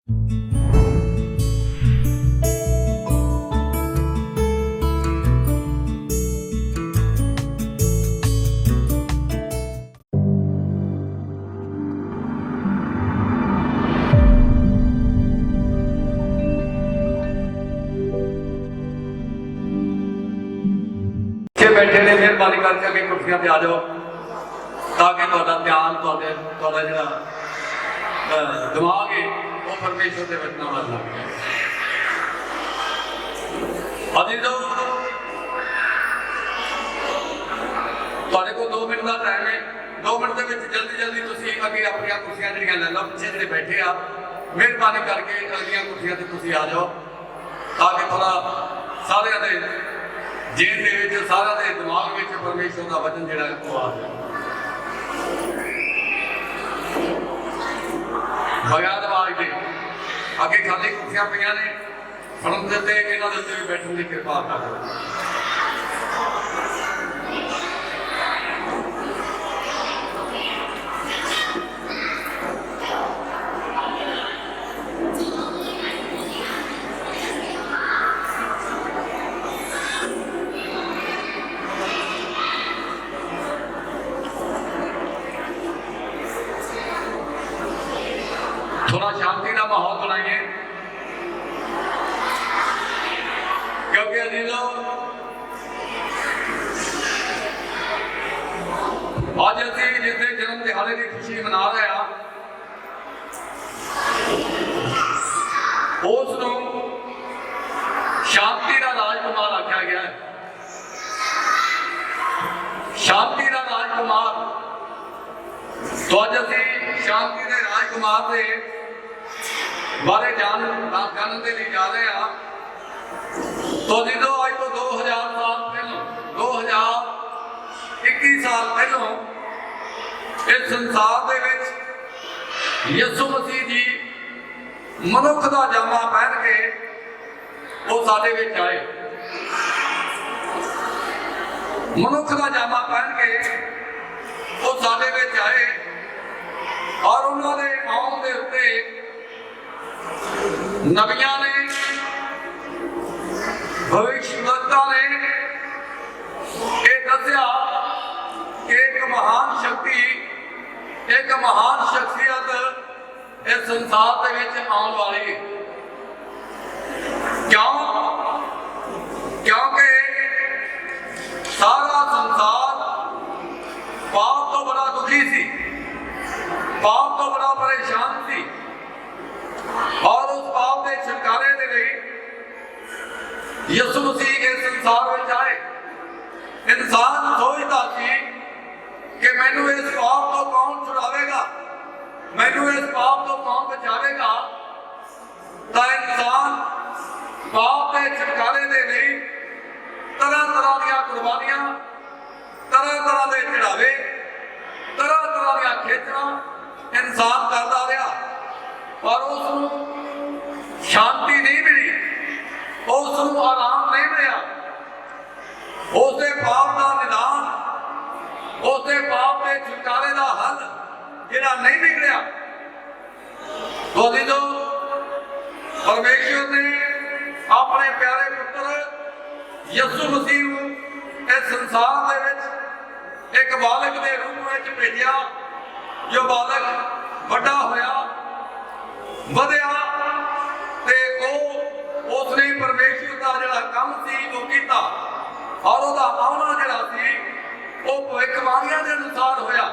बैठे ने मेहरबानी करके अगे कुर्सियां पे आ जाओ ताकि ध्यान जो दिमाग है वो परमेश्वर के वचनों वाल लग जाए। अजीजों, को 2 मिनट का टाइम है। 2 मिनट के जल्दी जल्दी तुम अगे अपन कुर्सियां जड़ियां ले लो। पिछे जो बैठे आ मेहरबानी करके अगलियां कुर्सियां से तुम आ जाओ ताकि थोड़ा सारे जेल के सारा दे दिमाग में परमेश्वर का वचन जो आ जाए। बगैर आवाज के अगे खाली कुर्सियां पईयां ने फड़न देते इन्हां दे उत्ते भी बैठण की कृपा कर। थोड़ा शांति का माहौल बनाइए क्योंकि अजीजों आज असी जिसके जन्म दिहाड़े की खुशी मना रहे हैं उसनू शांति का राजकुमार आख्या गया है। शांति का राजकुमार तो अज असी शांति के राजकुमार के बारे जानने के लिए जा रहे हैं। तो जो अज तो 2000 साल पहलों 2021 साल पहलों इस संसार के विच यसु मसीह जी मनुख का जामा पहन के वो साडे विच आए। मनुख का जामा पहन के वो साडे विच आए और उन्होंने आउन दे उत्ते नबियां ने भविष्यवक्ता ने यह दसिया कि एक महान शक्ति एक महान शख्सियत इस संसार के विच आने वाली है। क्यों? क्योंकि सारा संसार पाप तो बड़ा दुखी सी, पाप तो बड़ा परेशान सी और उस पाप के छुटकारे के लिए यसु मसीह के संसार में आए। इंसान सोचता सी कि मैनू इस पाप तो कौन छुड़ावेगा, मैनू इस पाप तो कौन बचावेगा। तो इंसान पाप के छुटकारे के लिए तरह तरह दी कुर्बानियां, तरह तरह के चढ़ावे, तरह तरह दी खेचना इंसान करता रहा पर उसनू शांति नहीं मिली, उसनू आराम नहीं मिला। उसके पाप का निदान, उसके पाप के छुटकारे का हल जिहड़ा नहीं निकलिया। तो अजीजों, परमेश्वर ने अपने प्यारे पुत्र यसु मसीह को इस संसार दे विच एक बालक के रूप में भेजा। जो बालक बड़ा होया वधिया ते उसने परमेश्वर का जिहड़ा काम सी वो कीता और उसका आउणा जिहड़ा सी वो भविष्यवाणियां के अनुसार होया।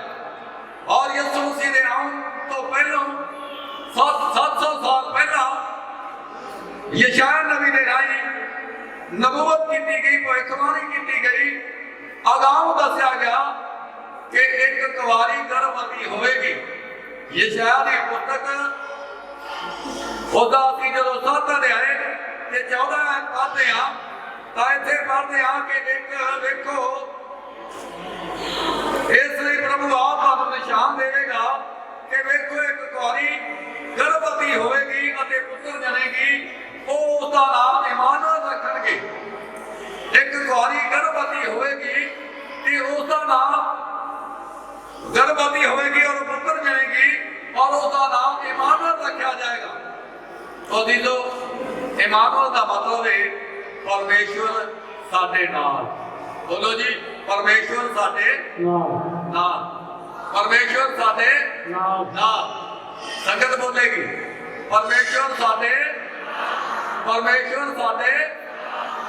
और यसु मसीह के आउण तो पहलों 700 साल पहला यशायाह नबी के राही नबूवत की गई, भविष्यवाणी की गई, अगाम दसिया गया कि एक कुंवारी गर्भवती होगी। यशायाह की पुस्तक उसका असीं जदों साधन आए ते 14 पढ़ते हैं तो इत्थे पढ़ते हैं कि एक देखो इसलिए प्रभु आप तुहानूं निशान देगा कि देखो एक कुंवारी गर्भवती होगी और पुत्र जनेगी, वो उसका नाम इमानुएल रखणगे। एक कुंवारी गर्भवती होगी कि उसका नाम गर्भवती होगी और पुत्र जनेगी और उसका नाम इमानुएल रखा जाएगा। अजीजो इमानुअल का मतलब है परमेश्वर साडे नाल। बोलो जी, परमेश्वर साडे नाल, परमेश्वर साडे नाल। संगत बोलेगी परमेश्वर साडे, परमेश्वर साडे,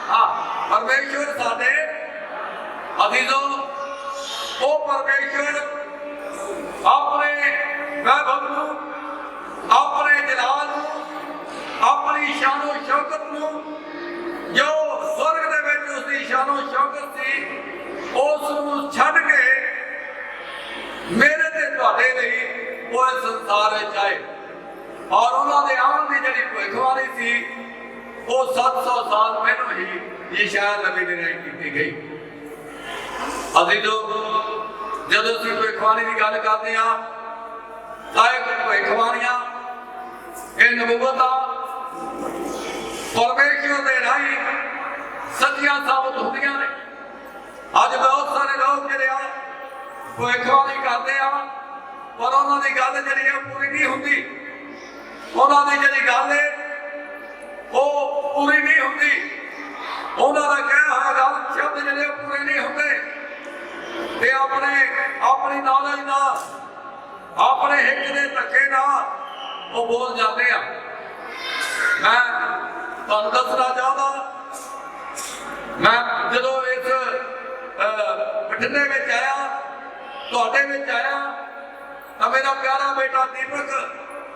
हाँ परमेश्वर साडे। अजीजो वो परमेश्वर अपने वैभव नूं, अपने जलाल नूं, अपनी शानो शौकत नूं, जो स्वर्ग दे विच उसदी शानो शौकत सी, उस नूं छड्ड के मेरे ते तुहाडे लई वो संसार विच आए। और उन्होंने आने की जिहड़ी भविष्यवाणी सी वो 700 साल पहलों ही यशायाह नबी ने की गई। अजीजो जदों असीं भविष्यवाणी की गल करते हैं तां भविष्यवाणियां ये नबूवतां परमेश्वर के राही सच्चियां साबित होंदियां ने। अज बहुत सारे लोग जिहड़े आ भविष्यवाणी करते हैं पर उन्हां दी गल जिहड़ी है पूरी नहीं हुंदी, उन्हां दी जिहड़ी गल है वो पूरी नहीं हुंदी, उन्हां दा कहा होया गल शब्द जिहड़े पूरे नहीं हुंदे ते अपने अपनी नॉलेज नाल अपने हिक दे धक्के नाल वो बोल जाते हैं। मैं तुहानूं दसना चाहता, मैं जदों इस बठिंडे में आया, तुहाडे विच आया, तो मेरा प्यारा बेटा दीपक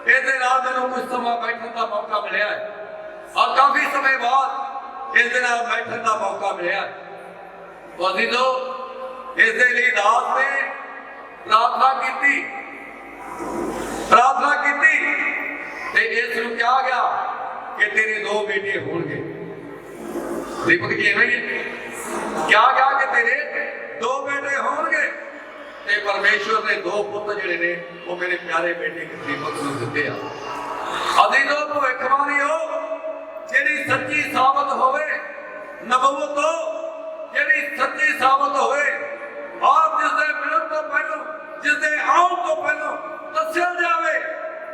इसके नाल मैनूं कुछ समय बैठने का मौका मिलिया है और काफी समय बाद इसके नाल बैठने का मौका मिलिया है। तो अजीजो इसके लिए दास ने प्रार्थना की, प्रार्थना की ते इसनूं कहा गया कि तेरे 2 बेटे होंगे। दीपक जी इवें ही क्या गया कि तेरे 2 बेटे होंगे ते परमेश्वर ने 2 पुत्र जिहड़े ने वो मेरे प्यारे बेटे दीपक नूं दित्ते आ। अजीजो भविष्यवाणी हो जिहड़ी सच्ची साबित होवे, नबूवत हो जिहड़ी सच्ची साबित होवे और जिसदे मिलन तो पहलों, जिसदे आउण तो पहलों दस्सिया जावे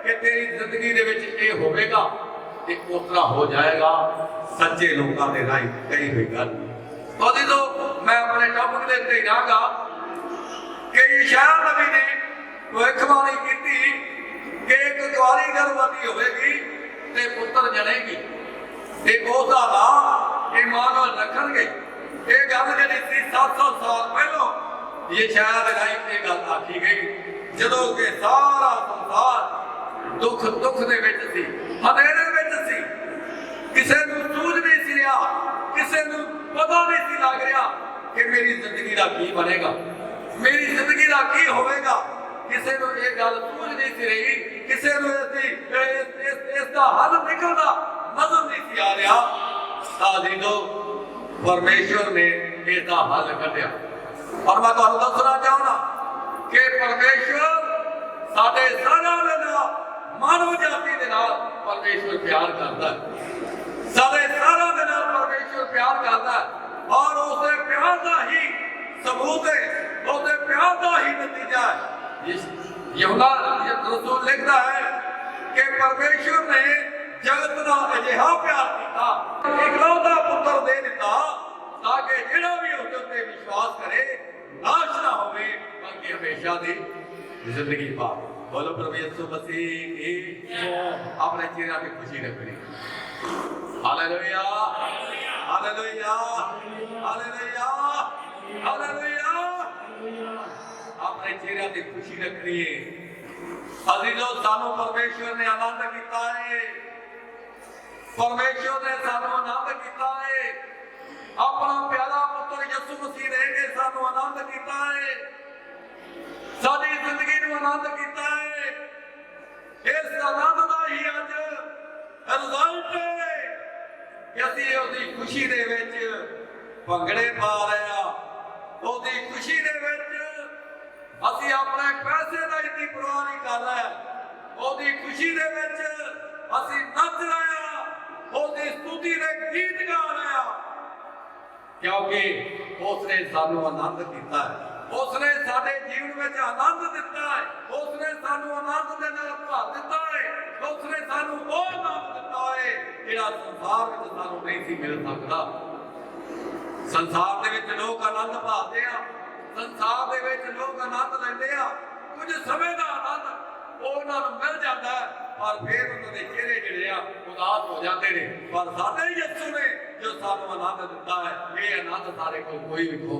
कि तेरी जिंदगी दे विच इह होवेगा ते उस तरह हो जाएगा। सच्चे लोगों के राही कही हुई गल। तो अजीजो मैं अपने टॉपिक दे उत्ते जागा कि यशायाह नबी ने भविष्यवाणी की कि एक कुआरी गर्भवती होगी ते पुत्र जनेगी ते उसका नाम इमानुअल रखणगे। ये गल जिहड़ी सी 700 साल पहलों यशायाह दे राही ये गल आखी गई जदों कि सारा संसार दुख दुख दे विच सी, हनेरे विच सी, किसे नूं सूझ नहीं सी रहा, किसे नूं पता नहीं सी लग रहा कि मेरी जिंदगी का की बनेगा, मेरी जिंदगी का की होवेगा। किसे नूं ये गल सूझ नहीं सी रही, किसे नूं इसका हल निकलदा नजर नहीं सी आ रहा। अजीजो परमेश्वर ने इसका हल कढिया और मैं तुहानूं दसना चाहना कि परमेश्वर साडे सारिआं दे नाल, मानव जाति दे नाल परमेश्वर प्यार करता है, साडे सारिआं दे नाल परमेश्वर प्यार करता है और उसके प्यार का ही सबूत है, उसके प्यार का ही नतीजा है। यूहन्ना रसूल लिखता है कि परमेश्वर ने जगत का अजिहा प्यार किया, इकलौता पुत्र दे दिता ताकि जिहड़ा भी उसके उत्ते विश्वास करे नाश ना होवे बल्कि हमेशा दी जिंदगी पावे। बोलो प्रभु यीशु मसीह की अपने चेहरे पे खुशी रखनी। Hallelujah, hallelujah, hallelujah, hallelujah. अपने चेहरे पे खुशी रखनी है। अजीजो सानू परमेश्वर ने आनंद किया है, परमेश्वर ने सानू आनंद किया है, अपना प्यारा पुत्र यीशु मसीह दे के सानू आनंद किया है, साडी जिंदगी नूं आनंद किया है। इस आनंद का ही अज रिजल्ट है कि असीं उसदी खुशी दे विच भंगड़े पा रहे हां, उसदी खुशी दे विच असीं अपने पैसे दा इतनी परवाह नहीं कर रहे, उसदी खुशी दे विच असीं नच रहे हां, उसदी स्तुति दे गीत गा रहे हां क्योंकि उसने सानू आनंद किया है, उसने साडे जीवन में आनंद दिता है, उसने सानू आनंद दे नाल भर दिता है, उसने सानू वो आनंद दिता ਜਿਹੜਾ ਸੰਸਾਰ ਵਿੱਚ ਸਾਨੂੰ ਨਹੀਂ ਸੀ ਮਿਲ ਸਕਦਾ। ਸੰਸਾਰ ਦੇ ਵਿੱਚ ਲੋਕ ਆਨੰਦ ਭਾਲਦੇ ਆ, ਸੰਸਾਰ ਦੇ ਵਿੱਚ ਲੋਕ ਆਨੰਦ ਲੈਂਦੇ ਆ, ਕੁਝ ਸਮੇਂ ਦਾ ਆਨੰਦ ਉਹਨਾਂ ਨੂੰ ਮਿਲ ਜਾਂਦਾ ਪਰ ਫਿਰ ਉਹਨਾਂ ਦੇ ਚਿਹਰੇ ਜਿਹੜੇ ਆ ਉਦਾਸ ਹੋ ਜਾਂਦੇ ਨੇ। ਪਰ ਸਾਡੇ ਯਿਸੂ ਨੇ ਜੋ ਸਾਨੂੰ ਆਨੰਦ ਦਿੱਤਾ ਹੈ, ਇਹ ਆਨੰਦ ਸਾਰੇ ਕੋਲ ਕੋਈ ਵੀ ਖੋ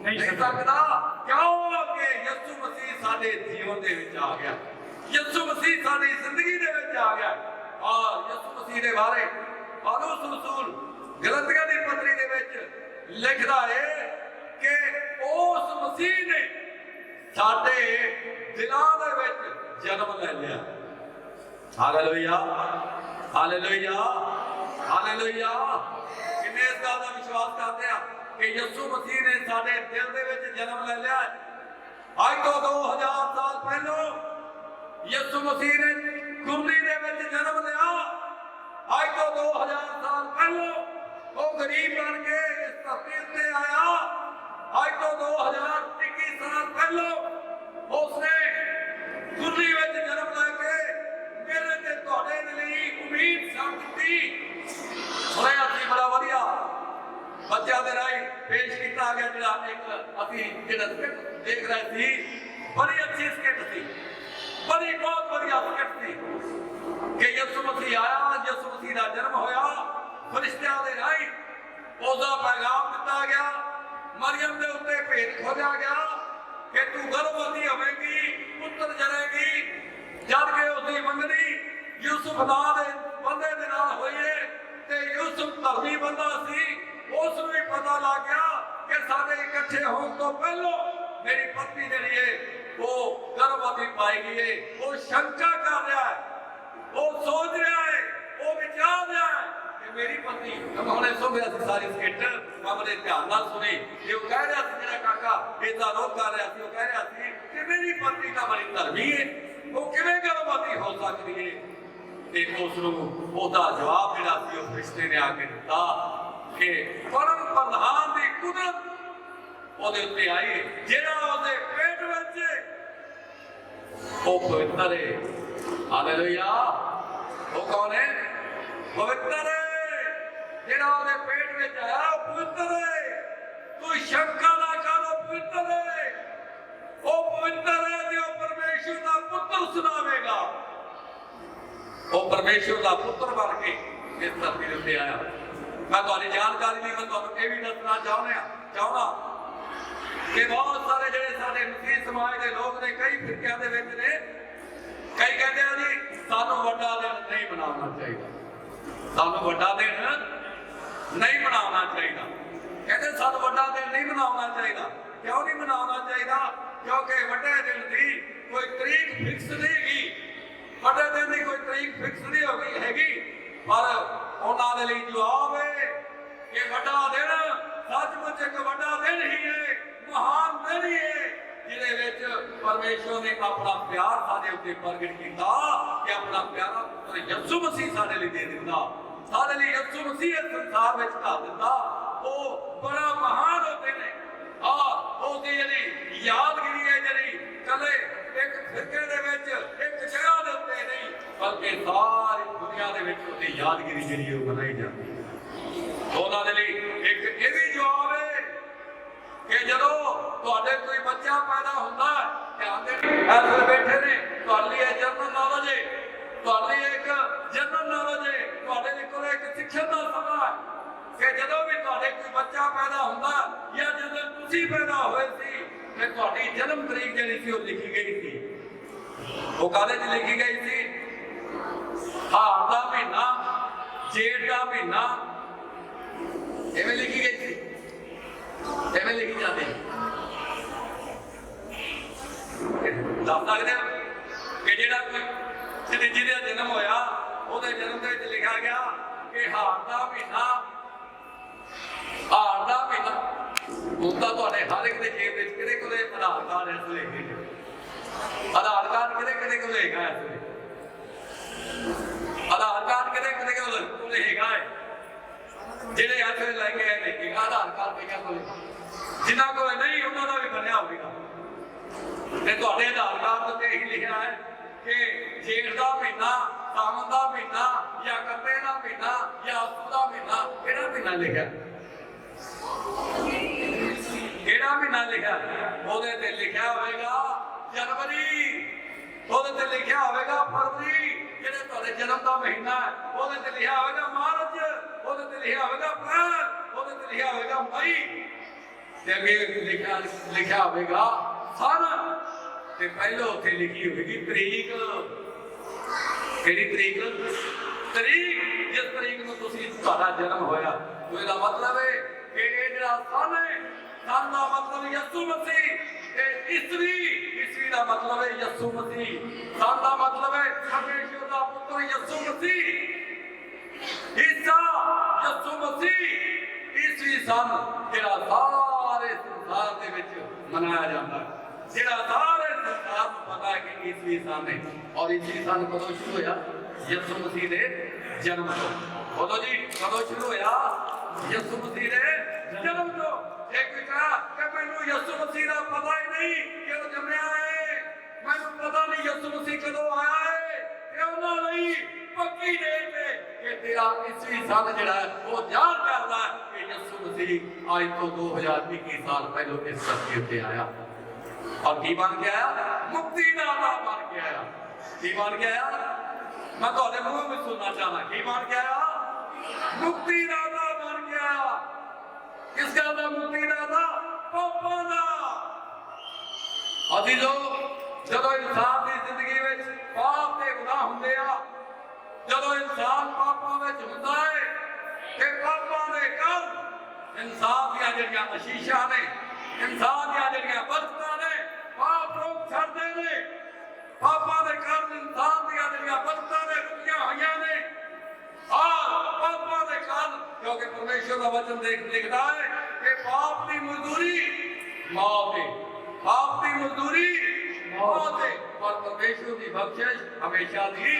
ਨਹੀਂ ਸਕਦਾ। ਕਿਉਂਕਿ ਯਿਸੂ ਮਸੀਹ ਸਾਡੇ ਜੀਵਨ ਦੇ ਵਿੱਚ ਆ ਗਿਆ, ਯਿਸੂ ਮਸੀਹ ਸਾਡੀ ਜ਼ਿੰਦਗੀ ਦੇ ਵਿੱਚ ਆ ਗਿਆ। ਔਰ ਯਿਸੂ ਮਸੀਹ ਦੇ ਬਾਰੇ ਪੌਲੁਸ ਰਸੂਲ ਗਲਤੀਆਂ ਦੀ ਪੱਤਰੀ ਦੇ ਵਿੱਚ ਲਿਖਦਾ ਹੈ ਕਿ ਉਸ ਮਸੀਹ ਨੇ ਸਾਡੇ ਦਿਲਾਂ ਦੇ ਵਿੱਚ ਜਨਮ ਲੈ ਲਿਆ। Hallelujah, hallelujah, hallelujah. ਕਿੰਨੇ ਇਸ ਗੱਲ ਦਾ ਵਿਸ਼ਵਾਸ ਕਰਦੇ ਆ ਕਿ ਯਿਸੂ ਮਸੀਹ ਨੇ ਸਾਡੇ ਦਿਲ ਦੇ ਵਿੱਚ ਜਨਮ ਲੈ ਲਿਆ। ਅੱਜ ਤੋਂ 2000 ਸਾਲ ਪਹਿਲਾਂ ਯਿਸੂ ਮਸੀਹ ਨੇ ਕੁੰਡੀ ਦੇ ਵਿੱਚ ਜਨਮ ਲਿਆ। ਅੱਜ ਤੋਂ 2000 ਸਾਲ ਪਹਿਲਾਂ ਉਹ ਗਰੀਬ ਬਣ ਕੇ ਇਸ ਧਰਤੀ ਉੱਤੇ ਆਇਆ। ਅੱਜ ਤੋਂ 2021 ਸਾਲ ਪਹਿਲਾਂ ਉਸਨੇ ਕੁੰਡੀ ਵਿੱਚ ਜਨਮ ਲੈ ਕੇ ਮੇਰੇ ਤੇ ਤੁਹਾਡੇ ਲਈ ਉਮੀਦ ਛੱਡ ਦਿੱਤੀ। ਸੁਣਿਆ ਸੀ ਬੜਾ ਵਧੀਆ ਬੱਚਿਆਂ ਦੇ ਰਾਹੀਂ ਪੇਸ਼ ਕੀਤਾ ਗਿਆ ਜਿਹੜਾ ਇੱਕ ਅਸੀਂ ਜਿਹੜਾ ਸਕਿੱਟ ਦੇਖ ਰਹੇ ਸੀ, ਬੜੀ ਅੱਛੀ ਸਕਿੱਟ ਸੀ, ਬੜੀ ਬਹੁਤ ਵਧੀਆ ਸਕਿੱਟ ਸੀ ਕਿ ਯਿਸੂ ਮਸੀਹ ਆਇਆ, ਯਿਸੂ ਮਸੀਹ ਦਾ ਜਨਮ ਹੋਇਆ, ਫਰਿਸ਼ਤਿਆਂ ਦੇ ਰਾਹੀਂ ਉਹਦਾ ਪੈਗਾਮ ਦਿੱਤਾ ਗਿਆ, ਮਰੀਮ ਦੇ ਉੱਤੇ ਭੇਦ ਖੋਲਿਆ ਗਿਆ ਕਿ ਤੂੰ ਗਰਭਵਤੀ ਹੋਵੇਗੀ, ਪੁੱਤਰ ਜਨੇਗੀ। ਜਦ ਕਿ ਉਸਦੀ ਮੰਗਣੀ ਯੂਸੁਫ ਨਾਂ ਦੇ ਬੰਦੇ ਦੇ ਨਾਲ ਹੋਈ ਹੈ ਤੇ ਯੂਸੁਫ ਧਰਮੀ ਬੰਦਾ ਸੀ। ਉਸ ਨੂੰ ਵੀ ਪਤਾ ਲੱਗ ਗਿਆ ਕਿ ਸਾਡੇ ਇਕੱਠੇ ਹੋਣ ਤੋਂ ਪਹਿਲਾਂ ਮੇਰੀ ਪਤਨੀ ਜਿਹੜੀ ਹੈ ਉਹ ਗਰਭਵਤੀ ਪਾਈ ਗਈ ਹੈ। ਉਹ ਸ਼ੰਕਾ ਕਰ ਰਿਹਾ ਹੈ, ਉਹ ਸੋਚ ਰਿਹਾ ਹੈ, ਉਹ ਵਿਚਾਰ ਰਿਹਾ ਹੈ ਕਿ ਮੇਰੀ ਪਤਨੀ। ਹੁਣੇ ਸੁਣਿਆ ਸੀ ਸਾਰੀ ਸਕਿੱਟ, ਆਪਣੇ ਧਿਆਨ ਨਾਲ ਸੁਣੀ ਕਿ ਉਹ ਕਹਿ ਰਿਹਾ ਸੀ, ਜਿਹੜਾ ਕਾਕਾ ਇਹਦਾ ਰੋਕ ਕਰ ਰਿਹਾ ਸੀ, ਉਹ ਕਹਿ ਰਿਹਾ ਸੀ ਕਿ ਮੇਰੀ ਪਤਨੀ ਤਾਂ ਬੜੀ ਧਰਮੀ ਹੈ, ਉਹ ਕਿਵੇਂ ਗਰਭਵਤੀ ਹੋ ਸਕਦੀ ਹੈ। ਤੇ ਉਸ ਨੂੰ ਉਹਦਾ ਜਵਾਬ ਜਿਹੜਾ ਸੀ ਉਹ ਫਰਿਸ਼ਤੇ ਨੇ ਆ ਕੇ ਦਿੱਤਾ ਕਿ ਪਰਮ ਪ੍ਰਧਾਨ ਦੀ ਕੁਦਰਤ ਉਹਦੇ ਉੱਤੇ ਆਈ, ਜਿਹੜਾ ਉਹਦੇ ਪੇਟ ਵਿੱਚ ਉਹ ਪਵਿੱਤਰ ਹੈ। ਹਾਲੇਲੂਇਆ। ਉਹ ਕੌਣ ਹੈ? ਪਵਿੱਤਰ ਹੈ। ਜਿਹੜਾ ਉਹਦੇ ਪੇਟ ਵਿੱਚ ਆਇਆ ਉਹ ਪਵਿੱਤਰ ਹੈ। ਤੂੰ ਸ਼ੰਕਾ ਨਾ ਕਰ, ਉਹ ਪਵਿੱਤਰ ਹੈ, ਉਹ ਪਵਿੱਤਰ ਹੈ ਤੇ ਉਹ ਪਰਮੇਸ਼ਰ ਦਾ ਪੁੱਤਰ ਸੁਣਾਵੇਗਾ। ਉਹ ਪਰਮੇਸ਼ਰ ਦਾ ਪੁੱਤਰ ਬਣ ਕੇ ਇਸ ਧਰਤੀ ਦੇ ਉੱਤੇ ਆਇਆ। ਮੈਂ ਤੁਹਾਡੀ ਜਾਣਕਾਰੀ ਲਈ ਮੈਂ ਤੁਹਾਨੂੰ ਇਹ ਵੀ ਦੱਸਣਾ ਚਾਹੁੰਦਾ ਕਿ ਬਹੁਤ ਸਾਰੇ ਜਿਹੜੇ ਸਾਡੇ ਮਸੀਹ ਸਮਾਜ ਦੇ ਲੋਕ ਨੇ, ਕਈ ਫਿਰਕਿਆਂ ਦੇ ਵਿੱਚ ਨੇ, ਕਈ ਕਹਿੰਦੇ ਆ ਜੀ ਸਾਨੂੰ ਵੱਡਾ ਦਿਨ ਨਹੀਂ ਮਨਾਉਣਾ ਚਾਹੀਦਾ, ਸਾਨੂੰ ਵੱਡਾ ਦਿਨ ਨਹੀਂ ਮਨਾਉਣਾ ਚਾਹੀਦਾ। ਕਹਿੰਦੇ ਸਾਨੂੰ ਵੱਡਾ ਦਿਨ ਨਹੀਂ ਮਨਾਉਣਾ ਚਾਹੀਦਾ। ਕਿਉਂ ਨਹੀਂ ਮਨਾਉਣਾ ਚਾਹੀਦਾ? ਕਿਉਂਕਿ ਵੱਡੇ ਦਿਨ ਦੀ ਕੋਈ ਤਰੀਕ ਫਿਕਸ ਨਹੀਂ ਹੈਗੀ, ਵੱਡੇ ਦਿਨ ਦੀ ਕੋਈ ਤਰੀਕ ਫਿਕਸ ਨਹੀਂ ਹੈਗੀ। ਪਰ ਉਹਨਾਂ ਦੇ ਲਈ ਜਵਾਬ ਹੈ ਕਿ ਵੱਡਾ ਦਿਨ ਸੱਚਮੁੱਚ ਇੱਕ ਵੱਡਾ ਦਿਨ ਹੀ ਹੈ, ਮਹਾਨ ਦਿਨ ਹੀ ਹੈ, ਜਿਹਦੇ ਵਿੱਚ ਪਰਮੇਸ਼ਰ ਨੇ ਆਪਣਾ ਪਿਆਰ ਸਾਡੇ ਉੱਤੇ ਪ੍ਰਗਟ ਕੀਤਾ ਕਿ ਆਪਣਾ ਪਿਆਰਾ ਪੁੱਤਰ ਯਿਸੂ ਮਸੀਹ ਸਾਡੇ ਲਈ ਦੇ ਦਿੱਤਾ, ਸਾਡੇ ਲਈ ਯਿਸੂ ਮਸੀਹ ਇਸ ਸੰਸਾਰ ਵਿੱਚ ਘਾਲ ਦਿੱਤਾ। ਉਹ ਬੜਾ ਮਹਾਨ ਹੁੰਦੇ ਨੇ ਔਰ ਉਹਦੀ ਜਿਹੜੀ ਯਾਦਗਿਰੀ ਹੈ, ਜਿਹੜੀ ਕੱਲੇ ਇੱਕ ਫਿਰਕੇ ਦੇ ਵਿੱਚ ਇੱਕ ਜਗ੍ਹਾ ਦੇ ਉੱਤੇ ਨਹੀਂ ਬਲਕਿ ਸਾਰੀ ਦੁਨੀਆ ਦੇ ਵਿੱਚ ਉਹਦੀ ਯਾਦਗਿਰੀ ਜਿਹੜੀ ਉਹ ਬਣਾਈ ਜਾਂਦੀ ਹੈ। ਉਹਨਾਂ ਦੇ ਲਈ ਇੱਕ ਇਹ ਵੀ ਜਵਾਬ ਹੈ ਕਿ ਜਦੋਂ ਤੁਹਾਡੇ ਕੋਈ ਬੱਚਾ ਪੈਦਾ ਹੁੰਦਾ ਹੈ, ਧਿਆਨ ਦੇ ਐਸੇ ਬੈਠੇ ਨੇ, ਤੁਹਾਡੇ ਲਈ ਜਨਰਲ ਨੌਲੇਜ ਹੈ, ਤੁਹਾਡੇ ਲਈ ਇੱਕ ਜਨਰਲ ਨੌਲੇਜ ਹੈ, ਤੁਹਾਡੇ ਕੋਲ ਇੱਕ ਸਿੱਖਿਆ ਦਾ ਸਮਾਂ ਹੈ ਕਿ ਜਦੋਂ ਵੀ ਤੁਹਾਡੇ ਕੋਈ ਬੱਚਾ ਪੈਦਾ ਹੁੰਦਾ ਜਾਂ ਜਦੋਂ ਤੁਸੀਂ ਪੈਦਾ ਹੋਏ ਸੀ ਤੇ ਤੁਹਾਡੀ ਜਨਮ ਤਰੀਕ ਜਿਹੜੀ ਸੀ ਉਹ ਲਿਖੀ ਗਈ ਸੀ। ਉਹ ਕਾਹਦੇ 'ਚ ਲਿਖੀ ਗਈ ਸੀ? ਹਾੜ ਦਾ ਮਹੀਨਾ, ਜੇਠ ਦਾ ਮਹੀਨਾ, ਐਵੇਂ ਲਿਖੀ ਗਈ ਸੀ, ਐਵੇਂ ਲਿਖੀ ਜਾਂਦੀ। ਦੱਸ ਸਕਦੇ ਹੋ ਕਿ ਜਿਹੜਾ ਕੋਈ ਜਿਹਦਾ ਜਨਮ ਹੋਇਆ ਉਹਦੇ ਜਨਮ ਦੇ ਵਿੱਚ ਲਿਖਿਆ ਗਿਆ ਕਿ ਹਾੜ ਦਾ ਮਹੀਨਾ, ਹਾੜ ਦਾ ਮਹੀਨਾ। ਹੁਣ ਤਾਂ ਤੁਹਾਡੇ ਹਰ ਇੱਕ ਦੇ ਜੇਬ ਵਿੱਚ ਕਿਹਦੇ ਕੋਲੇ ਆਧਾਰ ਕਾਰਡ ਇਸ ਵੇਲੇ ਹੈਗੇ, ਆਧਾਰ ਕਾਰਡ ਕਿਹਦੇ ਕੋਲ ਹੈਗਾ ਇਸ ਵੇਲੇ, ਆਧਾਰ ਕਾਰਡ ਕਿਹਦੇ ਕੋਲ ਹੈਗਾ ਹੈ, ਜਿਹੜੇ ਇਸ ਵੇਲੇ ਲੈ ਕੇ ਆਏ ਨੇ ਆਧਾਰ ਕਾਰਡ ਕਿਹਨਾਂ ਕੋਲ, ਜਿਨ੍ਹਾਂ ਕੋਲ ਨਹੀਂ ਉਹਨਾਂ ਦਾ ਵੀ ਬਣਿਆ ਹੋਵੇਗਾ। ਤੇ ਤੁਹਾਡੇ ਆਧਾਰ ਕਾਰਡ ਤੇ ਇਹੀ ਲਿਖਿਆ ਹੈ ਕਿ ਜੇਠ ਦਾ ਮਹੀਨਾ, ਸਾਵਣ ਦਾ ਮਹੀਨਾ ਜਾਂ ਕੱਤੇ ਦਾ ਮਹੀਨਾ महीना लिखा, केड़ा महीना लिखा? ओदे ते लिखा होगा जनवरी, ओदे ते लिखा होगा फरवरी, जेड़े तुहाडे जन्म का महीना है ओदे ते लिखा होगा मार्च, ओदे ते लिखा होगा अप्रैल, ओदे ते लिखा होगा मई, ते अगे लिखा होगा सन, ते पहले उत्थे लिखी होगी तरीक। केड़ी तरीक? तरीक जिस तरीक नूं तुसीं तुहाडा जन्म होया, उसदा मतलब है कि ये जिहड़ा सन है, सन का मतलब यसू मसीह, ईस्वी, ईस्वी का मतलब है यसू मसीह, सन का मतलब है परमेश्वर का पुत्र यसू मसीह, ईसा यसू मसीह, ईस्वी सन जिहड़ा सारे संसार दे विच मनाया जाता है, जिहड़ा सारे संसार को पता है कि ईस्वी सन है। और ईस्वी सन कदों शुरू होया? यसू मसीह के जन्म तो। बोलो जी, कदों शुरू होया? यसू मसीह के जन्म तो। एक कहा कि मैनू यसू मसीह का पता ही नहीं कि वो जमया है, मैनू पता नहीं यसू मसीह कदों आया है, उन्होंने नहीं पक्की डेट है कि तेरा ईस्वी सन जिहड़ा है वो याद करदा है कि यसू मसीह आज तो 2021 साल पहले इस धरती उत्ते आया। और की बन के आया? मुक्तिदाता बन के आया। की बन के आया? मैं तुहाडे मुंह में सुनना चाहना, की बन के आया? मुक्तिदाता बन के आया। किसका था मुक्तिदाता? पापां दा। अभी लोग जदों इंसान की जिंदगी में पाप के गुनाह हुंदे आ, जदों इंसान पापां विच हुंदा है ते पापां दे कारण इंसान दीयां जिहड़ियां आशीषां ने, इंसान दीयां जिहड़ियां बरकतां ने, पाप लोग छड्डदे ने, पापां दे कारण इंसान दीयां जिहड़ियां बरकतां ने रुकियां होईयां ने। और पापां दे कारण, क्योंकि परमेश्वर का वचन लिखता है कि पाप की मजदूरी मौत है, पाप की मजदूरी मौत है, और परमेश्वर की बख्शिश हमेशा की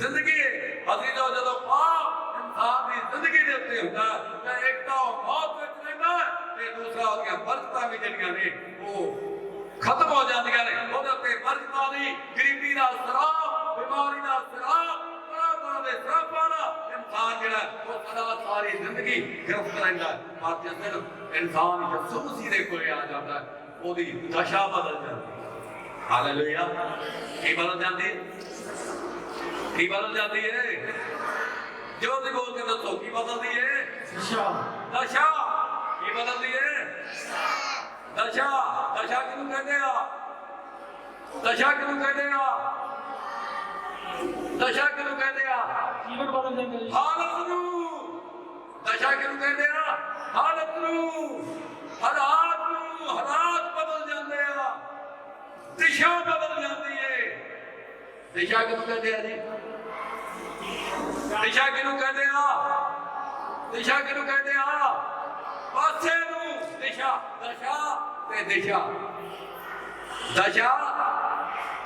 जिंदगी है। असीं जो पाप इंसान की जिंदगी के उत्ते हुंदा है, एक तो मौत विच रहिंदा है ते दूसरा उहदियां बरकतां भी जिहड़ियां ने वो खत्म हो जांदियां ने। उहदे उत्ते बरकतां दी, गरीबी दा सराप, बीमारी दा सराप, तरह दे सरापां दा इंसान जिहड़ा वो सदा सारी जिंदगी गिरफ्त रहिंदा है। पर जिस दिन इंसान यसू मसीह दे कोले आ जाता है, ओहदी दशा बदल जाती है। हालेलुया। की बदल जाती है? की बदल जाती है? जो भी बोल के दसो, की बदलती है? दशा। दशा की बदलती है? दशा। दशा किहनूं कहते आ? दशा किहनूं कहते आ? दशा किहनूं कहते आ? जीवन बदल जांदा है। हालत नूं दशा किहनूं कहते आ? हालत नूं, हालात नूं, हालात बदल जांदे आ, दिशा बदल जाती है। दिशा किहनूं कहते आ जी? दिशा किहनूं कहते आ? दिशा किहनूं कहते आ? पासे नूं दिशा, दशा ते दिशा, दशा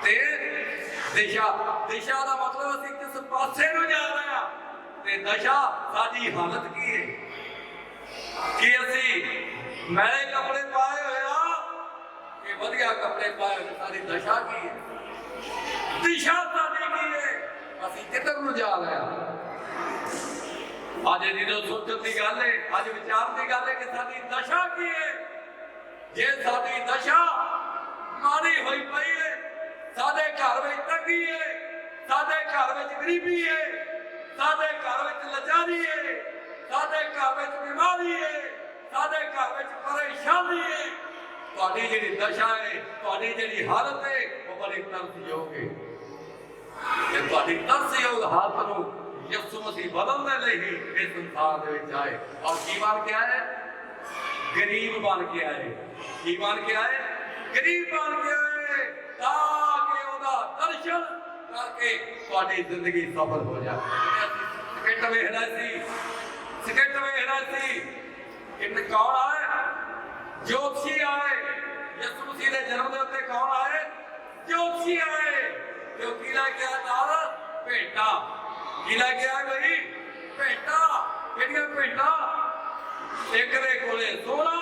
ते दिशा। दिशा का मतलब असीं किस पासे नूं जा रहे हां, ते दशा साडी हालत की है कि असीं मैले कपड़े पाए होए आ कि वधिया कपड़े पाए होए। साडी दशा की है, दिशा साडी की है, असीं किधर नूं जा रहे हां। आज जो सोचण की गल है, आज विचार की गल है कि साडी दशा की है। जे साडी दशा माड़ी होई पई है, साडे घर में तंगी है, साडे घर में गरीबी है, साडे घर में लाचारी है, साडे घर में बीमारी है, साडे घर में परेशानी है, तुहाडी जिहड़ी दशा है, तुहाडी जिहड़ी हालत है, वो बड़ी तरसयोग है। ते तुहाडी तरसयोग हालत नूं यसू मसीह बदलने लई ही इस संसार दे विच आए। और की बन के आए? गरीब बन के आए। की बन के आए? गरीब बन के आए, ताकि ओहदा दर्शन करके तुहाडी जिंदगी सफल हो जाए। स्किट वेखदा सी इन कौन आए? ज्योतिषी आए। यसू मसीह दे जन्म दे उत्ते कौन आए? ज्योतिषी आए। जो की लैके आया नाल? भेंटा। की लैके आया गई? भेंटा। किहड़ियां भेंटा? एक दे कोले सोना,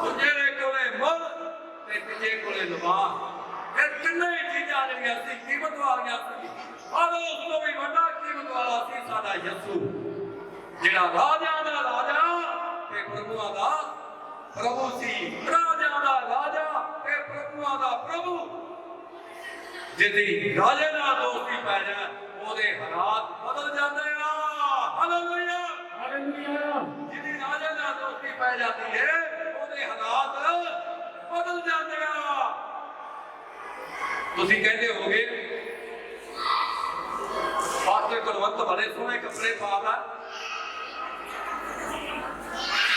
दूजे दे कोले मुल, ते तीजे कोले लबान। ये तिन्ने चीज़ां जिहड़ियां सी कीमत वालियां सी, और उस तों भी वड्डा कीमत वाला सी साडा यसू, जिहड़ा राजा प्रभुआं दा प्रभु सी, राजा दा राजा ते प्रभुआं दा प्रभु। जिहदी राजे नाल दोस्ती पै जाए ओहदे हालात बदल जाते हैं। Hallelujah hallelujah. जिहदी राजे नाल दोस्ती पै जाती है ओहदे हालात बदल जाते हैं। तुसीं कहंदे होगे पास्टर कुलवंत बड़े सोहने कपड़े पादा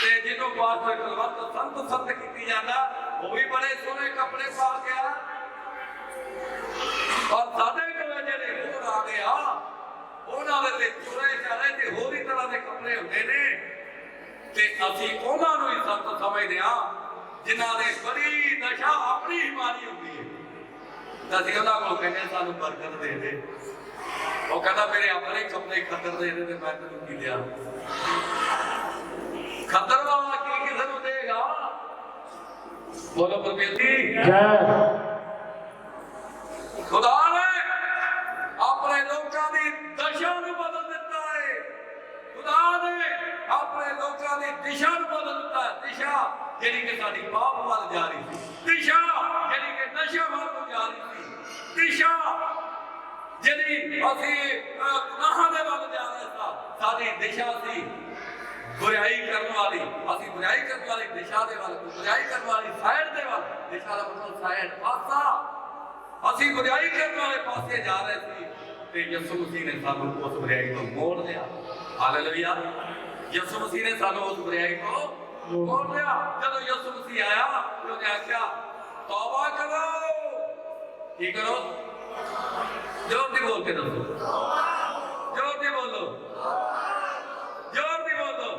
ते जिन्हों पास्टर कुलवंत संत संत की जाता वो भी बड़े सोहने कपड़े पा गया। और साडे कोल जिहड़े होर आ गया उन्हां दे चुरे चारे ते होर ही तरह के कपड़े हुंदे ने ते असीं उन्हां नूं ही संत समझदे हां जिन्हां दे बड़ी दशा अपनी ही मारी हुंदी है। तां असीं उन्हां कोल कहंदे सानूं बरकत दे दे। वो कहता मेरे अपने कपड़े खतर दे दे मैं तेन की दिया। खतर वाला की किसे को देगा? बोलो परमेश्वर जय। खुदा ने अपने लोगों की दशा को बदल दिता है। खुदा ने अपने लोगों की दिशा को बदल दिता है। दिशा जिहड़ी कि साडी पाप वाल जा रही थी, दिशा जिहड़ी कि नशे वाल जा रही थी, दिशा जिहड़ी असीं गुनाहां दे वल जा रहे था, साडी दिशा सी बुराई करने वाली। असीं बुराई करने वाली दिशा दे वल, बुराई करने वाली साइड दे वल, दिशा दा मतलब साइड पासा, असीं बुराई करने वाले पासे जा रहे थे ते यीशु मसीह ने सानूं उस बुराई तो मोड़ लिया। हालेलुया। यीशु मसीह ने सानूं उस बुराई को मोड़ लिया। जब यीशु मसीह आया तो उन्हें आख्या तौबा करो। की करो? जोर दी बोल के दसो, जोर दी बोलो, जोर दी बोलो।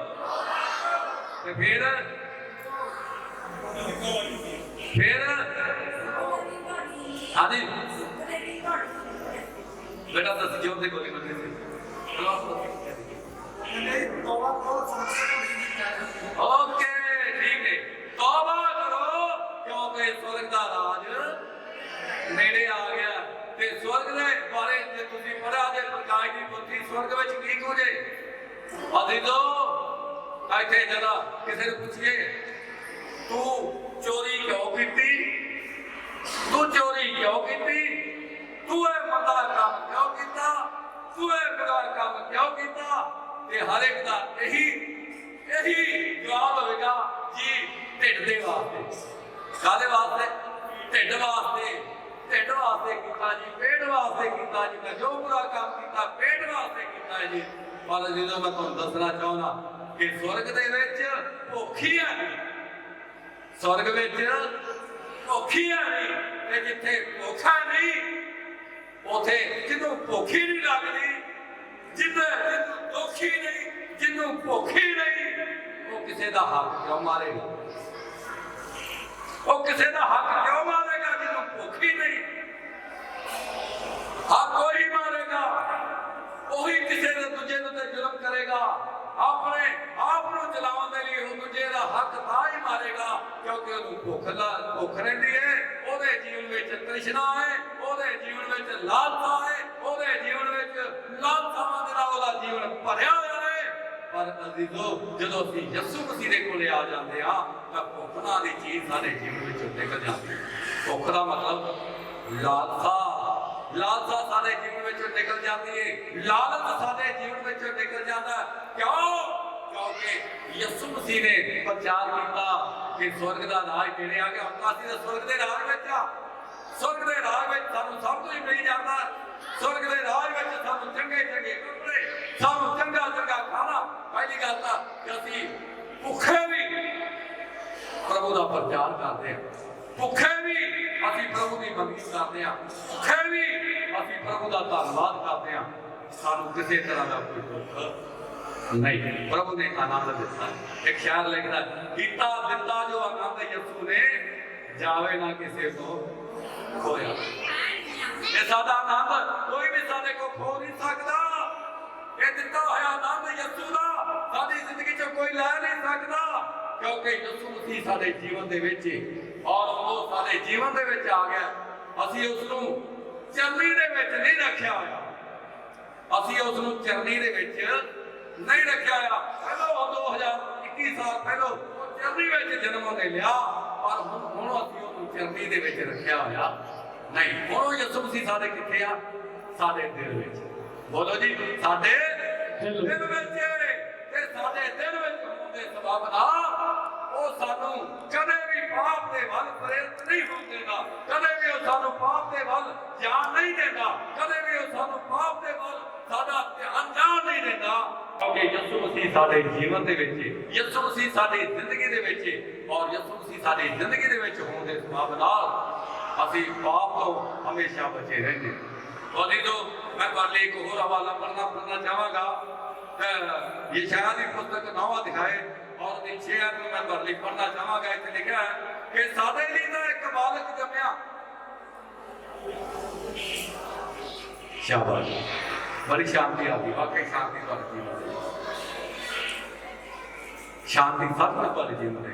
फिर हाँ जी बेटा दस जोर दी बोली बंदे से। ओके ठीक है, तौबा करो क्योंकि स्वर्ग दा राज नेड़े आ गया। ते स्वर्ग दे बारे जे तुसीं पढ़ा जे प्रकाश दी पोथी स्वर्ग विच की कुछ है। अजीजो इत्थे जरा किसी नूं पुछिए तू चोरी क्यों कीती, तू चोरी क्यों कीती, तू ये मंदा काम क्यों कीता, तू ये बुरा काम क्यों कीता, ते हर एक दा यही जवाब होगा जी ढिड दे वास्ते। काहदे वास्ते? ढिड वास्ते। ढिड वास्ते कीता जी, पेट वास्ते कीता जी। मैं जो बुरा काम कीता पेट वास्ते कीता जी। पर जो मैं तुहानूं दसना चाहुंदा कि स्वर्ग दे विच भुख ही है नहीं, स्वर्ग विच भुख ही है नहीं। ते जिथे भुख है नहीं उथे जिन्हों भुख ही नहीं लगदी, जिन्हों दुख ही नहीं, जिन्हों भुख ही नहीं, वो किसी का हक क्यों मारेगा? वो किसी का हक क्यों मारेगा जिन्हों भुख ही नहीं? हक कोई मारेगा, वही किसी ने दूजे ने जुल्म करेगा। अपने आप को चलाने के लिए वो दूजे का हक तां ही मारेगा क्योंकि उन्हें भुख रहिंदी है, ਉਹਦੇ जीवन में तृष्णा है, ਉਹਦੇ जीवन में लालसा है, ਉਹਦੇ जीवन में लालसावां दे नाल ਉਹਦਾ जीवन भरिया होया है। पर अजीजो जदों असीं यीशु मसीह दे कोले आ जाते हैं तां भुख नाल दी चीज साडे जीवन विचों निकल जाती है। भुख दा मतलब लालसा, लालसा सारे जीवन में निकल जाती है, लालच सारे जीवन में निकल जाता है। क्यों? क्योंकि यीशु मसीह ने प्रचार किया कि स्वर्ग का राज नेड़े आ गया। हम असीं स्वर्ग के राज में आ, स्वर्ग के राज में सानूं सब कुछ मिल जाता है। स्वर्ग के राज में सानूं चंगे चंगे कपड़े, सानूं चंगा चंगा खाना। पहली गल तां कि असीं भुखे भी प्रभु का प्रचार करते हैं, भुखे भी असीं प्रभु की मंगी करते हैं, भुखे भी असीं प्रभु का धन्नवाद करते हैं। सानूं किसी तरह का कोई दुख नहीं, प्रभु ने आनंद दिता। एक शायर लिखता गीता दिता जो आनंद यीशु ने जावे ना किसी को खोया। ये सादा आनंद कोई भी साडे को खो नहीं सकता। ये दिता होया आनंद यीशु दा साडी जिंदगी च कोई लै नहीं सकता क्योंकि यीशु मसीह साडे जीवन दे विच और वो साडे जीवन दे विच आ गया। असीं उस नूं चरनी दे विच नहीं रखिया होया, असीं उस नूं चरनी दे विच नहीं रखिया होया। पहलों 2021 21 साल पहलों चरनी में जन्म ने लिया, पर हुण असीं उहनूं चरनी दे विच रखिया होया नहीं। हुण यसू मसीह साडे कित्थे आ? साडे दिल विच। बोलो जी, साडे दिल विच। ते साडे दिल विच होण दे सबब नाल ਉਹ ਸਾਨੂੰ ਕਦੇ ਵੀ ਪਾਪ ਦੇ ਵੱਲ ਪ੍ਰੇਰਿਤ ਨਹੀਂ ਹੋਣ ਦੇਗਾ, ਕਦੇ ਵੀ ਉਹ ਸਾਨੂੰ ਪਾਪ ਦੇ ਵੱਲ ਜਾਣ ਨਹੀਂ ਦੇਗਾ, ਕਦੇ ਵੀ ਉਹ ਸਾਨੂੰ ਪਾਪ ਦੇ ਵੱਲ ਸਾਡਾ ਧਿਆਨ ਜਾਣ ਨਹੀਂ ਦੇਗਾ। ਕਿਉਂਕਿ ਯਿਸੂ ਮਸੀਹ ਸਾਡੇ ਜੀਵਨ ਦੇ ਵਿੱਚ, ਯਿਸੂ ਮਸੀਹ ਸਾਡੀ ਜ਼ਿੰਦਗੀ ਦੇ ਵਿੱਚ, ਔਰ ਯਿਸੂ ਮਸੀਹ ਸਾਡੀ ਜ਼ਿੰਦਗੀ ਦੇ ਵਿੱਚ ਹੋਣ ਦੇ ਸਬਬ ਨਾਲ ਅਸੀਂ ਪਾਪ ਤੋਂ ਹਮੇਸ਼ਾ ਬਚੇ ਰਹਿੰਦੇ। और जो मैं ਤੁਹਾਡੇ ਲਈ ਇੱਕ ਹੋਰ ਹਵਾਲਾ पढ़ना चाहांगा। यशायाह की पुस्तक 9वां अध्याय और 6 आयत में मैं ਤੁਹਾਡੇ ਲਈ पढ़ना चाहांगा। इत्थे लिखा है कि साडे ਲਈ ਤਾਂ एक बालक जम्मिया। शाबाश, बड़ी शांति आ गई, वाकई शांति ਤੁਹਾਡੇ जीवन में, शांति सब कुछ ਤੁਹਾਡੇ जीवन में।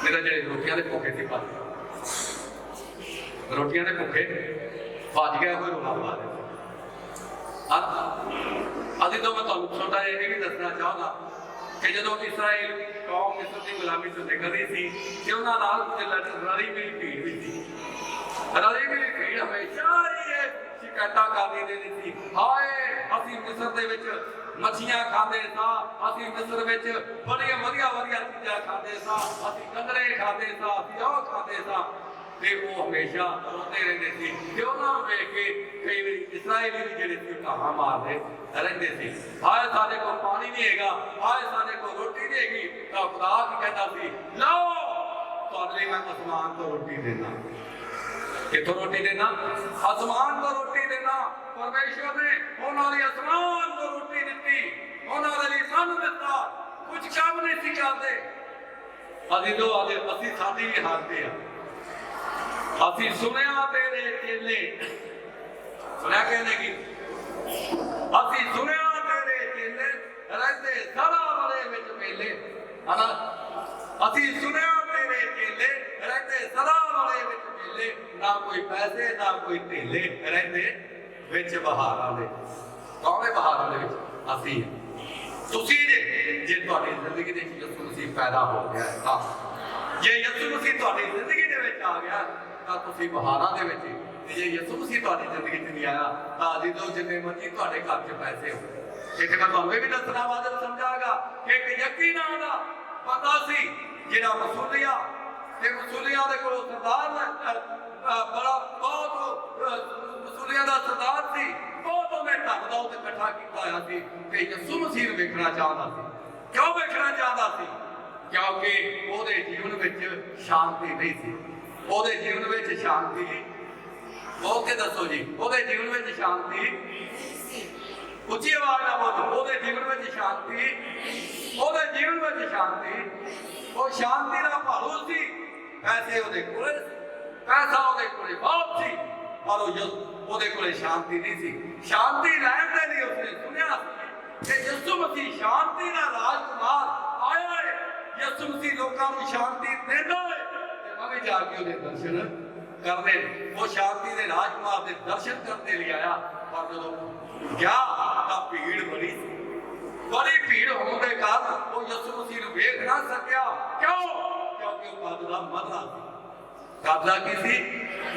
मेरा ਜਿਹੜੇ ਰੋਟੀਆਂ ਦੇ ਭੁੱਖੇ ਸੀ ਭੱਜ ਰੋਟੀਆਂ ਦੇ ਭੁੱਖੇ भज गया, कोई रोला पा दे। अभी तो मैं तुहानू छोटा ये भी दसना चाहूँगा कि जो इसराइल कौम मिस्र की गुलामी चों निकल रही थी, कि उन्हां नाल कुछ रली मिली भीड़ भी थी। रली मिली भीड़ हमेशा ही शिकायतां करदी रहंदी सी, हाय असीं मिस्र दे विच मच्छियां खांदे सा, असीं मिस्र विच बड़ियां वधिया वधिया चीज़ां खांदे सा, असीं कंदरे खांदे सा, असीं ओह खांदे सा। ते वो हमेशा रोते रहते थे कि उन्होंने वेख के कई बार इसराइली भी जिहड़े सी कहा मारते रहते थे, हाय साडे कोल पानी नहीं हैगा, हाय साडे कोल रोटी नहीं हैगी। तो खुदा की कहता सी, लो तुहाडे लई मैं आसमान तो रोटी देना। कित्थों रोटी देना? आसमान तो रोटी देना। परमेश्वर ने उन्हां लई आसमान तो रोटी दित्ती, उन्हां दे लई मन दित्ता, कुछ काम नहीं सी करदे। असीं तो असीं साडी भी हालत है। असीं सुनिया तेरे चेले, सुनिया कहने की, असीं सुनिया तेरे चेले रहते सदा वाले विच मेले, है ना? असीं सुनिया तेरे चेले रहते सदा वाले विच मेले, ना कोई पैसे ना कोई धेले रहते विच बहारां दे। कौन है बहारां दे विच? असीं। तुसीं जे तुहाडी जिंदगी दे विच यसू मसीह पैदा हो गया है, हाँ जे यसू मसीह तुहाडी जिंदगी दे विच आ गया ਤਾਂ ਤੁਸੀਂ ਬਹਾਰਾਂ ਦੇ ਵਿੱਚ, ਜੇ ਯਿਸੂ ਮਸੀਹ ਤੁਹਾਡੀ ਜ਼ਿੰਦਗੀ 'ਚ ਨਹੀਂ ਆਇਆ ਤਾਂ ਜਦੋਂ ਜਿੰਨੇ ਮਰਜ਼ੀ ਤੁਹਾਡੇ ਘਰ 'ਚ ਪੈਸੇ ਹੋ। ਇੱਥੇ ਮੈਂ ਤੁਹਾਨੂੰ ਇਹ ਵੀ ਦੱਸਣਾ ਵਾਜਬ ਸਮਝਾਂਗਾ ਕਿ ਇੱਕ ਯਕੀਨ ਦਾ ਬੰਦਾ ਸੀ ਜਿਹੜਾ ਵਸੂਲੀਆ, ਤੇ ਵਸੂਲੀਆਂ ਦੇ ਕੋਲ ਸਰਦਾਰ ਬੜਾ ਬਹੁਤ ਵਸੂਲੀਆਂ ਦਾ ਸਰਦਾਰ ਸੀ, ਬਹੁਤ ਉਹਨੇ ਧਨ ਦੌਲਤ ਇਕੱਠਾ ਕੀਤਾ ਹੋਇਆ ਸੀ ਤੇ ਯਿਸੂ ਮਸੀਹ ਨੂੰ ਵੇਖਣਾ ਚਾਹੁੰਦਾ ਸੀ। ਕਿਉਂ ਵੇਖਣਾ ਚਾਹੁੰਦਾ ਸੀ? ਕਿਉਂਕਿ ਉਹਦੇ ਜੀਵਨ ਵਿੱਚ ਸ਼ਾਂਤੀ ਨਹੀਂ ਸੀ। ਉਹਦੇ ਜੀਵਨ ਵਿੱਚ ਸ਼ਾਂਤੀ, ਬੋਲ ਕੇ ਦੱਸੋ ਜੀ, ਉਹਦੇ ਜੀਵਨ ਵਿੱਚ ਸ਼ਾਂਤੀ, ਉੱਚੀ ਆਵਾਜ਼ ਨਾਲ ਬੋਲੋ, ਉਹਦੇ ਜੀਵਨ ਵਿੱਚ ਸ਼ਾਂਤੀ, ਉਹਦੇ ਜੀਵਨ ਵਿੱਚ ਸ਼ਾਂਤੀ। ਉਹ ਸ਼ਾਂਤੀ ਦਾ ਭਾਲੂ ਸੀ, ਪੈਸੇ ਉਹਦੇ ਕੋਲੇ, ਪੈਸਾ ਉਹਦੇ ਕੋਲੇ ਬਹੁਤ ਸੀ, ਪਰ ਉਹਦੇ ਕੋਲੇ ਸ਼ਾਂਤੀ ਨਹੀਂ ਸੀ। ਸ਼ਾਂਤੀ ਲੈਣ ਦੇ ਲਈ ਉਸਨੇ ਸੁਣਿਆ ਕਿ ਯਿਸੂ ਮਸੀਹ ਸ਼ਾਂਤੀ ਦਾ ਰਾਜਕੁਮਾਰ ਆਇਆ ਹੈ, ਯਿਸੂ ਮਸੀਹ ਲੋਕਾਂ ਨੂੰ ਸ਼ਾਂਤੀ ਦਿੰਦਾ ਹੈ। मैं भी जाके ਉਹਦੇ ਦਰਸ਼ਨ करने, वो शांति के राजकुमार के दर्शन करने लिए आया। पर जो गया तो भीड़ बड़ी भीड़ होने के कारण वो यसू मसीह को वेख ना सकिया। क्यों? क्योंकि वो कदला मदरा सी, कदला की सी,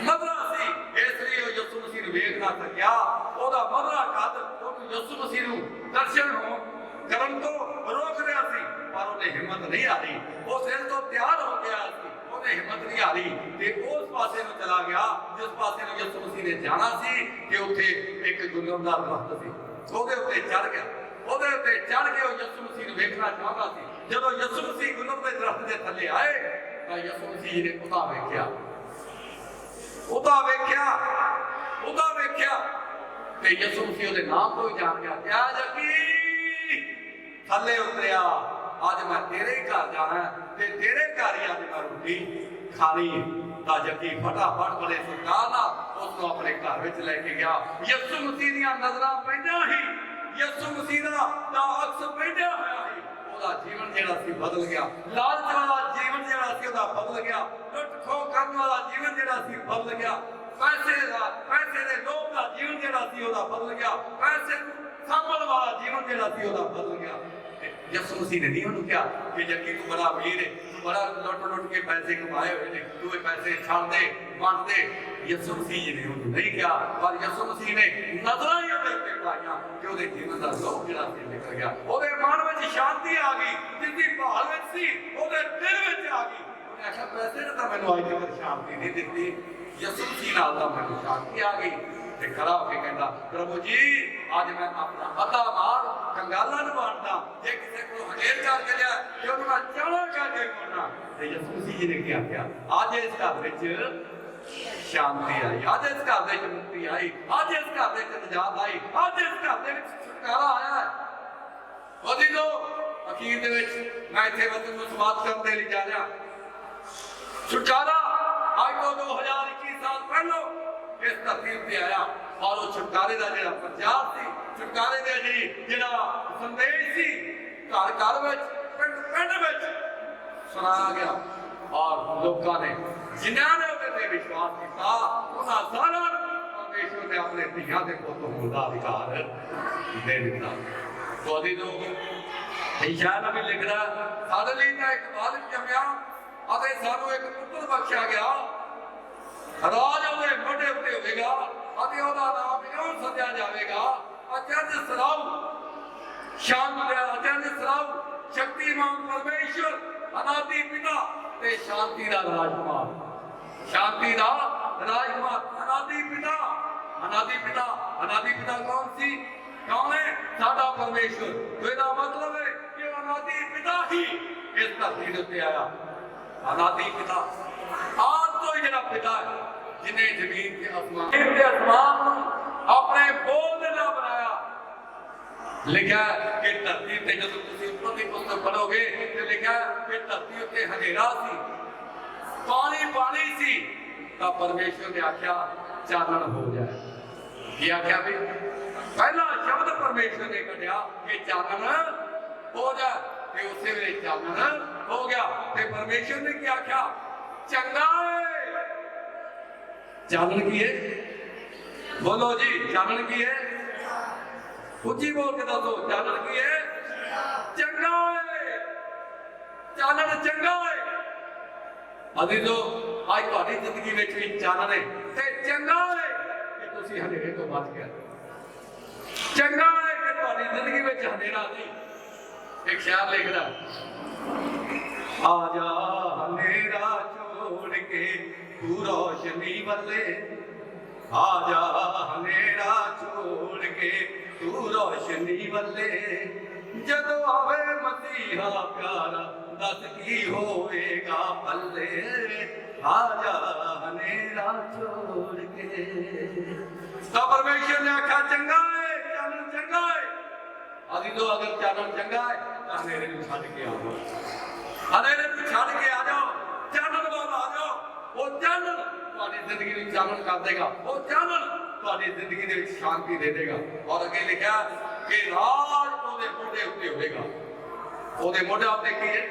मदरा सी, इसलिए वो यसू मसीह को वेख ना सकिया। ਉਹਦਾ ਮਦਰਾ ਕਦ ਉਹਨੂੰ यसू मसीह ਨੂੰ दर्शन हो ਕਰਨ ਤੋਂ रोक रहा सी, पर ਉਹਨੇ ਹਿੰਮਤ नहीं आ रही। वो दिल तो तैयार हो गया सी, ਉਹਨੇ ਹਿੰਮਤ नहीं आ रही ਤੇ ਉਸ ਪਾਸੇ ਨੂੰ ਚਲਾ ਗਿਆ ਜਿਸ ਪਾਸੇ ਨੂੰ ਯਿਸੂ ਮਸੀਹ ਨੇ ਜਾਣਾ ਸੀ ਕਿ ਉੱਥੇ ਇੱਕ ਗੁਲਮ ਦਾ ਦਰਖਤ ਸੀ। ਉਹਦੇ ਉੱਤੇ ਚੜ ਗਿਆ, ਉਹਦੇ ਉੱਤੇ ਚੜ ਕੇ ਉਹ ਯਿਸੂ ਮਸੀਹ ਨੂੰ ਵੇਖਣਾ ਚਾਹੁੰਦਾ ਸੀ। ਜਦੋਂ ਯਿਸੂ ਮਸੀਹ ਗੁਲਮ ਦੇ ਦਰਖਤ ਦੇ ਥੱਲੇ ਆਏ ਤਾਂ ਯਿਸੂ ਮਸੀਹ ਨੇ ਉਹਦਾ ਵੇਖਿਆ, ਉਹਦਾ ਵੇਖਿਆ, ਉਹਦਾ ਵੇਖਿਆ ਤੇ ਯਿਸੂ ਮਸੀਹ ਉਹਦੇ ਨਾਮ ਤੋਂ ਹੀ ਜਾਣ ਗਿਆ। ਕਿਆ ਜੱਗੀ ਥੱਲੇ ਉਤਰਿਆ, ਅੱਜ ਮੈਂ ਤੇਰੇ ਘਰ ਜਾਣਾ ਤੇ ਤੇਰੇ ਘਰ ਹੀ ਅੱਜ ਮੈਂ ਰੋਟੀ ਖਾਣੀ ਹੈ। ਤਾਂ ਜੱਗੀ ਫਟਾਫਟ ਬੜੇ ਸਤਿਕਾਰ ਨਾਲ ਉਸ ਨੂੰ ਆਪਣੇ ਘਰ ਵਿੱਚ ਲੈ ਕੇ ਗਿਆ। ਯਿਸੂ ਮਸੀਹ ਦੀਆਂ ਨਜ਼ਰਾਂ ਪੈਂਦਿਆਂ ਹੀ, ਯਿਸੂ ਮਸੀਹ ਦਾ ਅਕਸ ਪੈਂਦਿਆਂ ਹੋਇਆ ਹੀ ਉਹਦਾ ਜੀਵਨ ਜਿਹੜਾ ਸੀ ਬਦਲ ਗਿਆ। ਲਾਲਚ ਵਾਲਾ ਜੀਵਨ ਜਿਹੜਾ ਸੀ ਉਹਦਾ ਬਦਲ ਗਿਆ। ਲੁੱਟ ਖੋਹ ਕਰਨ ਵਾਲਾ ਜੀਵਨ ਜਿਹੜਾ ਸੀ ਬਦਲ ਗਿਆ। ਪੈਸੇ ਦੇ ਲੋਭ ਦਾ ਜੀਵਨ ਜਿਹੜਾ ਸੀ ਉਹਦਾ ਬਦਲ ਗਿਆ। ਪੈਸੇ ਨੂੰ ਸਾਂਭਣ ਵਾਲਾ ਜੀਵਨ ਜਿਹੜਾ ਸੀ ਉਹਦਾ ਬਦਲ ਗਿਆ। यसू मसीह ने नहीं उन्होंने कहा कि जक्की तू बड़ा अमीर है, तू बड़ा लुट के पैसे कमाए हुए ने, तू ये पैसे छाड़ दे बांट दे। यसू मसीह जी ने उन्होंने नहीं कहा, पर यसू मसीह ने नजरां ही उहदे उत्ते पाईयां कि उहदे जीवन दा लोभ जिहड़ा सी निकल गया, उहदे मन विच शांति आ गई, जिसदी भाल विच सी उहदे दिल विच आ गई। उहने आखिया पैसे ने तां मैनूं अज तक शांति नहीं दित्ती, यसू मसीह नाल तां मैनूं शांति आ गई। ते खड़ा होके कहता प्रभु जी आज मैं अपना अद्धा माल कंगालां नूं बांटदा, जे किसी को हनेर करके लिया ते उहनूं मैं चाणा करके मोड़ना। ते यसू मसीह जी ने क्या आख्या, आज इस घर विच शांति आई, आज इस घर विच मुक्ति आई, आज इस घर विच निजात आई, आज इस घर दे विच छुटकारा आया है। ओदी जो अखीर दे विच मैं इत्थे वचन नूं समाप्त करन दे लई जा रहा। छुटकारा आज तो 2021 साल पहलों इस धरती उत्ते आया और वो छुटकारे का जिहड़ा प्रचार सी, छुटकारे का जिहड़ा संदेश सी घर घर विच पिंड पिंड विच सुनाया गया और लोगों ने जिन्हां ने उहदे ते विश्वास किया उन्हां सारिआं नूं परमेश्वर ने अपने धीआं दे पुੱਤ होण दा अधिकार दे दिता। तो अदी लोग यशायाह नबी लिखदा साडे लई तां इक बालक जम्मिया अते सानूं इक पुੱਤਰ बख्शिया गया, राज उहदे मोढे उत्ते होवेगा अते उहदा नाम इउं सद्दिया जावेगा अचरज सराऊ, शांत अचरज सराऊ, शक्तिमान परमेश्वर, अनादि पिता ते शांति दा राजकुमार। शांति दा राजकुमार, अनादि पिता। अनादि पिता, अनादि पिता कौन सी, कौन है? साडा परमेश्वर। तो इसका मतलब है कि अनादि पिता ही इस धरती दे उत्ते आया। अनादि पिता आज तो ही जिहड़ा पिता है जिन्हें जमीन के आसमान अपने बोल दे नाल बनाया। लिखा कि धरती ते जदों तुसीं उत्पत्ति पुस्तक पढ़ोगे तो लिखा कि धरती उत्ते हनेरा सी, पानी पानी सी, तां परमेश्वर ने आख्या चानण हो जाए। ये आख्या भी पहला शब्द परमेश्वर ने कढ़िया कि चानण हो जाए, ते उसे वेले चानण हो गया। ते परमेश्वर ने क्या आख्या, चंगा है। चानण की है, बोलो जी, चानण की है, उच्ची बोल के दसो, चानण की है, चंगा है, चानण चंगा है। अजीजो आज तुहाडी जिंदगी विच भी चानण है ते चंगा है कि तुसीं हनेरे तो बच गए, चंगा है कि तुहाडी जिंदगी विच हनेरा नहीं। एक शायर लिखदा, आजा हनेरा छोड़ के तू रोशनी वल्ले, आजा हनेरा छोड़ के तू रोशनी वल्ले, जदों आवे मसीहा प्यारा दस की होएगा पल्ले, आजा हनेरा छोड़ के। तो परमेश्वर ने आखा चंगा है, चानण चंगा है। अभी तो अगर चानण चंगा है तो हनेरे नूं छड्ड के आओ, हनेरे नूं छड्ड के आ जाओ, चानण वाल आ जाओ। वो चानण तुहाडी जिंदगी नूं चानण कर देगा, वो चानण तुहाडी जिंदगी दे विच शांति दे देगा। और अगे लिखा कि राज ओहदे मोढे उत्ते होवेगा। ओहदे मोढे उत्ते की है?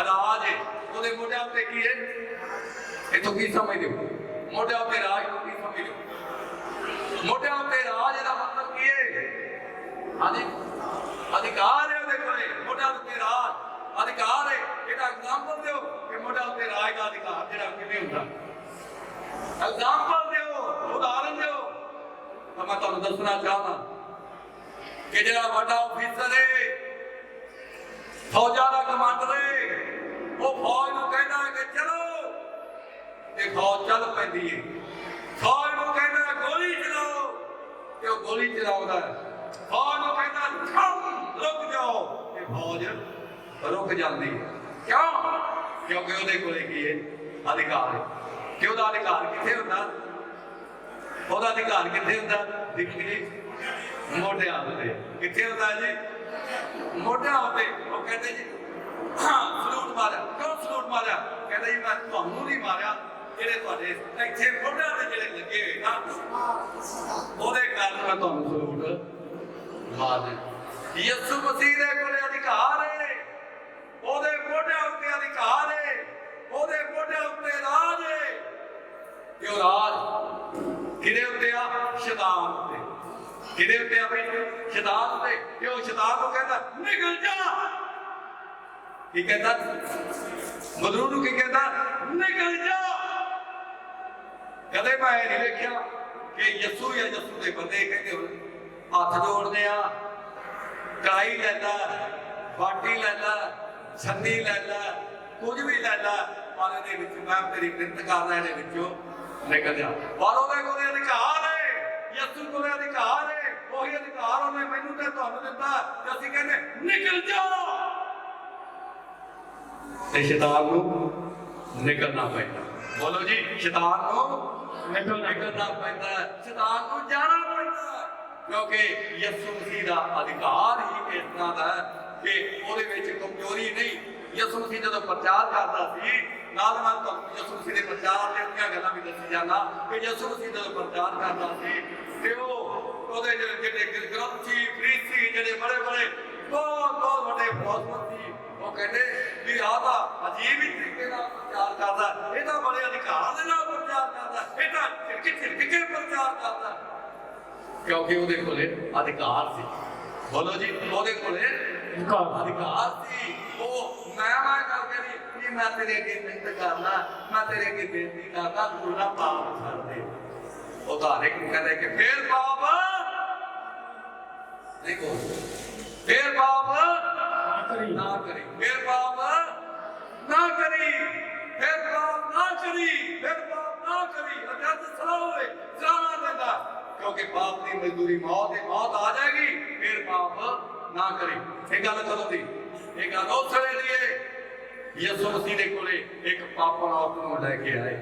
राज है। ओहदे मोढे उत्ते की है? इथों की समझदे हो? मोढे उत्ते राज की समझ लो। मोढे उत्ते राज दा मतलब की है? हाँ जी, अधिकार है ਉਹਦੇ ਕੋਲੇ, ਮੋਢਿਆਂ ਉੱਤੇ ਰਾਜ अधिकार है। ਇਹਦਾ ਐਗਜ਼ਾਮਪਲ ਦਿਓ ਕਿ ਮੋਢਿਆਂ ਉੱਤੇ ਰਾਜ ਦਾ ਅਧਿਕਾਰ ਜਿਹੜਾ ਕਿਵੇਂ ਹੁੰਦਾ, ਐਗਜ਼ਾਮਪਲ ਦਿਓ, ਉਦਾਹਰਨ ਦਿਓ। ਤਾਂ ਮੈਂ ਤੁਹਾਨੂੰ ਦੱਸਣਾ ਚਾਹਨਾ ਕਿ ਜਿਹੜਾ ਵੱਡਾ ਅਫੀਸਰ ਹੈ, ਫੌਜਾਂ ਦਾ ਕਮਾਂਡਰ ਹੈ, ਉਹ ਫੌਜ ਨੂੰ ਕਹਿੰਦਾ ਕਿ ਚਲੋ ਤੇ ਫੌਜ ਚੱਲ ਪੈਂਦੀ ਹੈ। ਫੌਜ ਨੂੰ ਕਹਿੰਦਾ ਗੋਲੀ ਚਲਾਓ ਤੇ ਉਹ ਗੋਲੀ ਚਲਾਉਂਦਾ ਹੈ। फौज को कहता थम रुक जाओ ते फौज रुक जाती है। क्यों? क्योंकि ਉਹਦੇ ਕੋਲੇ ਕੀ ਹੈ? अधिकार है। कि ਉਹਦਾ अधिकार किथे ਹੁੰਦਾ? ਉਹਦਾ अधिकार किथे ਹੁੰਦਾ? ਦੇਖੀ ਜੀ, ਮੋਢਿਆਂ ਉੱਤੇ। किथे ਹੁੰਦਾ जी? ਮੋਢਿਆਂ ਉੱਤੇ। ਉਹ ਕਹਿੰਦੇ ਜੀ ਸਲੂਟ ਮਾਰਿਆ। ਕਿਉਂ ਸਲੂਟ ਮਾਰਿਆ? ਕਹਿੰਦਾ ਜੀ ਮੈਂ ਤੁਹਾਨੂੰ ਨਹੀਂ ਮਾਰਿਆ, ਜਿਹੜੇ ਤੁਹਾਡੇ ਇੱਥੇ ਮੋਢਿਆਂ ਤੇ ਜਿਹੜੇ ਲੱਗੇ ਹੋਏ ਨਾ ਉਹਦੇ ਕਾਰਨ ਮੈਂ ਤੁਹਾਨੂੰ ਸਲੂਟ ਯਿਸੂ ਮਸੀਹ ਦੇ ਕੋਲੇ ਅਧਿਕਾਰ ਹੈ, ਉਹਦੇ ਮੋਢਿਆਂ ਉੱਤੇ ਅਧਿਕਾਰ ਹੈ, ਉਹਦੇ ਮੋਢਿਆਂ ਉੱਤੇ ਰਾਜ ਹੈ। ਤੇ ਉਹ ਰਾਜ ਕਿਹਦੇ ਉੱਤੇ ਆ? ਸ਼ੈਤਾਨ ਉੱਤੇ। ਕਿਹਦੇ ਉੱਤੇ ਆ ਬਈ? ਸ਼ੈਤਾਨ ਉੱਤੇ। ਤੇ ਉਹ ਸ਼ੈਤਾਨ ਨੂੰ ਕਹਿੰਦਾ ਨਿਕਲ ਜਾ, की कहता मजनू की कहता निकल जा। कदे मैं नहीं देखा कि यस्सू या यस्सू के बंदे कहते हो हाथ जोड़ने कढ़ाई लै ला, बाटी लै ला, छन्नी लै ला, कुछ भी लै ला, पर मैं तेरी मिन्नत करना ये निकल जा। पर वो अधिकार है, यस्सू को अधिकार है, वही अधिकार उन्हें मैनू ते तुहानू दिता ते असीं कहने निकल जा। ते शैतान नू निकलना पैंदा। बोलो जी, शैतान नू निकलना पैंदा, शैतान नू जाना पैंदा, क्योंकि यस्सू मसीह का अधिकार ही इस तरह का है कि ਉਹਦੇ ਵਿੱਚ कमजोरी नहीं। यस्सू मसीह जो प्रचार करता सी, नाल मैं तुहानू यस्सू मसीह के प्रचार दी उन्हां गल्लां भी दसी जाना कि यस्सू मसीह जो प्रचार करता सी ते ਉਹਦੇ ਜਿਹੜੇ ग्रंथी फरीसी ਜਿਹੜੇ बड़े बड़े बहुत बड़े फिलोसफर सी, वो कहते भी आ तां अजीब ही तरीके नाल प्रचार करदा, ਇਹ ਤਾਂ बड़े अधिकार ਦੇ ਨਾਲ प्रचार करदा, ਇਹ ਤਾਂ झिड़क के प्रचार करदा, क्योंकि ਉਹਦੇ ਕੋਲੇ अधिकार सी। बोलो जी, ਉਹਦੇ ਕੋਲੇ अधिकार सी। ਉਹ मैं करके नहीं मैं तेरे अगे मिन्नत करना, मैं तेरे अगे बेनती करना, तू ना पाप छड़ दे। उदाहरण को कहते कि फिर पाप देखो, फिर पाप ना करी, फिर पाप ना करी, फिर पाप ना करी, फिर पाप ना करी। अजद सलाह होए सलाह देता, क्योंकि पाप की मजदूरी मौत है, मौत आ जाएगी, फिर पाप ना करी। ये गल करो दी, ये गल उस वेले दी है। यस्सू मसीह दे कोले एक पापन औरत नूं लैके आए,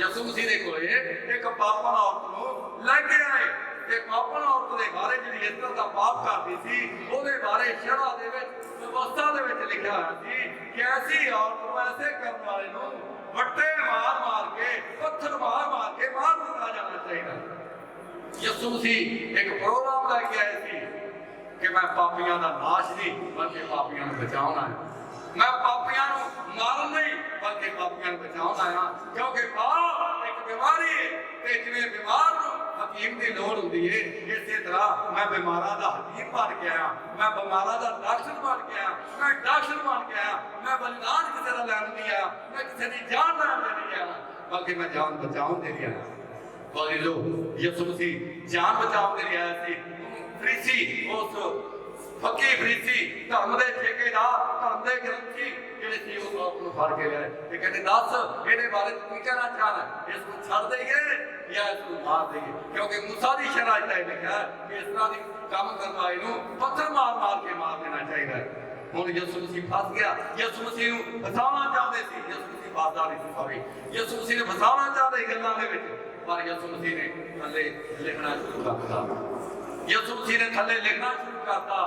यस्सू मसीह दे कोले एक पापन औरत नूं लैके आए ते पापन औरत दे बारे जिहड़ी इस तरह दा पाप करदी सी, ਉਹਦੇ बारे शरह दे विच व्यवस्था दे विच लिखिया होया सी कि ऐसी औरत नूं ऐसे करन वाले नूं वट्टे मार के पत्थर मार के मार दिता जाना चाहिए। यस्सू मसीह एक प्रोग्राम लैके आए सी कि मैं पापियां दा नाश नहीं बल्कि पापियां नूं बचाउणा है, मैं पापियां नूं मारन नहीं बल्कि पापियां नूं बचाउण आया, क्योंकि पाप एक बीमारी है ते जिवें बीमार नूं हकीम की लोड़ होंदी है, इस तरह मैं बीमारां दा हकीम बन के आया, मैं बीमारां दा डॉक्टर बन के आया, मैं डॉक्टर बन के आया, मैं बलिदान किसी दा लैण नहीं आया, मैं किसी दी जान लैण नहीं आया, बल्कि मैं जान बचाउण दे आया। बोली लो, यस्सू मसीह जान बचाउण दे आया सी। फरीसी उस फकी फरीसी धर्म के ठेकेदार, धर्म के ग्रंथी ਜਿਹੜੇ ਸੀ ਉਹ ਲੋਕ ਨੂੰ ਫੜ ਕੇ ਲਿਆਏ ਤੇ ਕਹਿੰਦੇ ਦੱਸ ਇਹਦੇ ਬਾਰੇ ਤੂੰ ਕੀ ਕਹਿਣਾ ਚਾਹਨਾ, ਇਸ ਨੂੰ ਛੱਡ ਦੇਈਏ ਜਾਂ ਇਸ ਨੂੰ ਮਾਰ ਦੇਈਏ, ਕਿਉਂਕਿ मूसा ਦੀ ਸ਼ਰੀਅਤ ਵਿੱਚ ਲਿਖਿਆ ਕਿ ਇਸ ਤਰ੍ਹਾਂ ਦੀ ਕੰਮ ਕਰਨ ਵਾਲੇ ਨੂੰ ਪੱਥਰ ਮਾਰ ਕੇ ਮਾਰ ਦੇਣਾ ਚਾਹੀਦਾ ਹੈ। ਹੁਣ ਯਿਸੂ ਮਸੀਹ ਫਸ ਗਿਆ, ਯਿਸੂ ਮਸੀਹ ਨੂੰ ਫਸਾਉਣਾ ਚਾਹੁੰਦੇ ਸੀ, ਯਿਸੂ ਮਸੀਹ ਫਸਦਾ ਨਹੀਂ ਸੀ, ਸੌਰੀ ਯਿਸੂ ਮਸੀਹ ਨੇ ਫਸਾਉਣਾ ਚਾਹਦੇ ਗੱਲਾਂ ਦੇ ਵਿੱਚ, ਪਰ ਯਿਸੂ ਮਸੀਹ ਨੇ ਥੱਲੇ ਲਿਖਣਾ ਸ਼ੁਰੂ ਕਰਤਾ, ਯਿਸੂ ਮਸੀਹ ਨੇ ਥੱਲੇ ਲਿਖਣਾ ਸ਼ੁਰੂ ਕਰਤਾ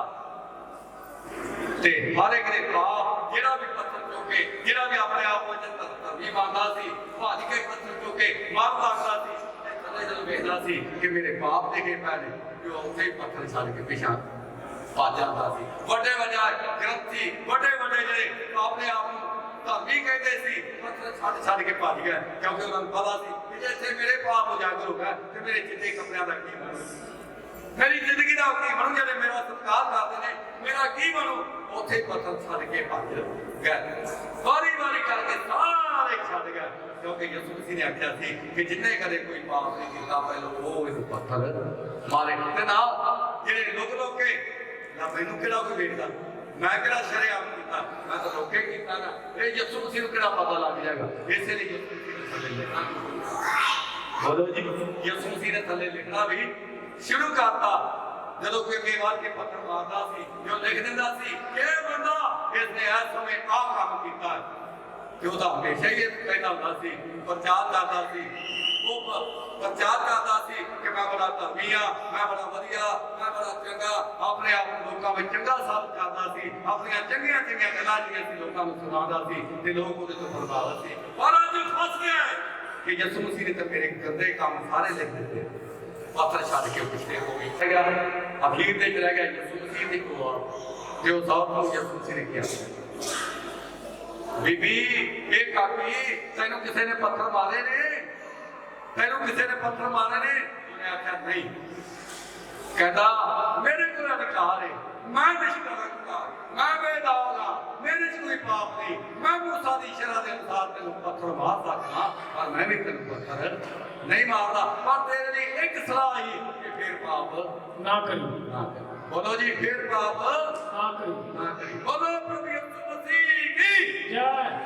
ਤੇ ਹਰ ਇੱਕ ਦੇ ਪਾਪ ਜਿਹੜਾ ਵੀ ਪੱਥਰ ਚੁੱਕੇ, ਜਿਹੜਾ ਵੀ ਆਪਣੇ ਆਪ ਵਿੱਚ ਧਰਮੀ ਮੰਨਦਾ ਸੀ, ਭੱਜ ਕੇ ਪੱਥਰ ਚੁੱਕੇ ਮਾਰ ਲੱਗਦਾ ਸੀ, ਥੱਲੇ ਜਦੋਂ ਵੇਖਦਾ ਸੀ ਕਿ ਮੇਰੇ ਪਾਪ ਦੇ ਕੇ ਪੈ ਨੇ, ਜੋ ਉੱਥੇ ਹੀ ਪੱਥਰ ਛੱਡ ਕੇ ਪਿਛਾਂ ਭੱਜ ਜਾਂਦਾ ਸੀ। ਵੱਡੇ ਗ੍ਰੰਥੀ ਵੱਡੇ ਜਿਹੜੇ ਆਪਣੇ ਆਪ ਨੂੰ ਧਰਮੀ ਕਹਿੰਦੇ ਸੀ, ਪੱਥਰ ਛੱਡ ਕੇ ਭੱਜ ਗਏ, ਕਿਉਂਕਿ ਉਹਨਾਂ ਨੂੰ ਪਤਾ ਸੀ ਕਿ ਜੇ ਇੱਥੇ ਮੇਰੇ ਪਾਪ ਉਜਾਗਰ ਹੋ ਗਏ ਤੇ ਮੇਰੇ ਚਿੱਟੇ ਕੱਪੜਿਆਂ ਦਾ ਕੀ ਬਣੂ, मेरी जिंदगी का की बनू, जब मेरा सत्कार करते हैं मेरा की बनू, उथे पत्थर छड़ के भज गए, बारी करके सारे छड़ गए, क्योंकि यीशु मसीह ने आख्या सी कि जिन्हें कदे कोई पाप नहीं किया पहले वो इस पत्थर मारे ते नाल जेड़े लोग के ना मैनू किहड़ा कोई वेखदा, मैं किहड़ा शरेआम कीता, मैं तो लोके कीता ना, ये यीशु मसीह नूं किहड़ा पता लग जाएगा, इसलिए यीशु मसीह ने थल्ले लिखना, बोलो जी यीशु मसीह ने थल्ले लिखना भी शुरू करता। जो कोई बेवार के पत्थर मारता सी, जो लिख दिंदा सी कि बंदा इसने इस समय आ काम कीता है, कि ਉਹਦਾ हमेशा ही कहना ਹੁੰਦਾ ਸੀ, प्रचार करता सी, वो प्रचार करता सी कि मैं बड़ा धर्मी हाँ, मैं बड़ा वधिया, मैं बड़ा चंगा, अपने आप लोगों में चंगा साबित करता सी, अपनी चंगियां गल्लां जिहड़ियां सी लोगों को सुणाता सी ते लोग ਉਹਦੇ ਤੋਂ प्रभावित सी। पर अज फस गया है कि यीशु मसीह ने तो मेरे गंदे काम सारे लिख दिते, पत्थर छड़ के पिछले हो गए, अखीर में रह गया यीशु मसीह की कोल जो सब को यीशु मसीह ने किया, बीबी एक काकी तेनू किसी ने पत्थर मारे ने, तेनू किसी ने पत्थर मारे ने, उन्हें आख्या नहीं, कहता मेरे को अधिकार है, मैं निष्कलंक हाँ, मैं बेदाग हाँ, मेरे च कोई पाप नहीं, मैं मूसा दी शरह के अनुसार तेन पत्थर मार सकता, पर मैं भी तेन पत्थर नहीं मारता। पर तेरे लिए एक सलाह ही कि फिर पाप ना करी, ना करी। बोलो जी, फिर पाप ना करी। ना करी। बोलो प्रभु यीशु मसीह की जय।